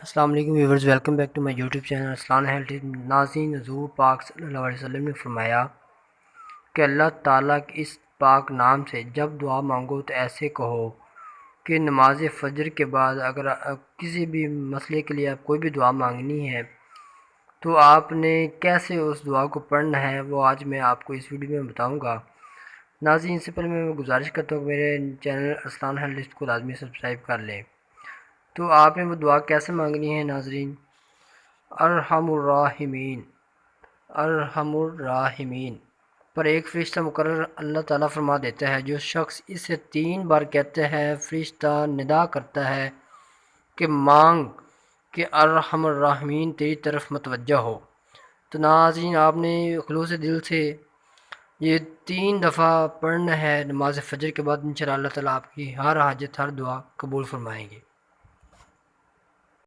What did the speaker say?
السلام علیکم viewers, welcome back to my YouTube channel Aslan health. ناظرین، حضور پاک صلی اللہ علیہ وسلم نے فرمایا کہ اللہ تعالیٰ کے اس پاک نام سے جب دعا مانگو تو ایسے کہو کہ نماز فجر کے بعد اگر کسی بھی مسئلے کے لیے آپ کوئی بھی دعا مانگنی ہے تو آپ نے کیسے اس دعا کو پڑھنا ہے، وہ آج میں آپ کو اس ویڈیو میں بتاؤں گا۔ ناظرین، سے پہلے میں گزارش کرتا ہوں کہ میرے چینل اسلان ہیلتھ کو لازمی سبسکرائب کر لیں۔ تو آپ نے وہ دعا کیسے مانگنی ہے ناظرین؟ ارحم الراحمین، ارحم الراحمین پر ایک فرشتہ مقرر اللہ تعالیٰ فرما دیتا ہے، جو شخص اسے 3 بار کہتے ہیں فرشتہ ندا کرتا ہے کہ مانگ کہ ارحم الراحمین تیری طرف متوجہ ہو۔ تو ناظرین، آپ نے خلوص دل سے یہ 3 دفعہ پڑھنا ہے نماز فجر کے بعد، انشاءاللہ اللہ تعالیٰ آپ کی ہر حاجت ہر دعا قبول فرمائیں گے۔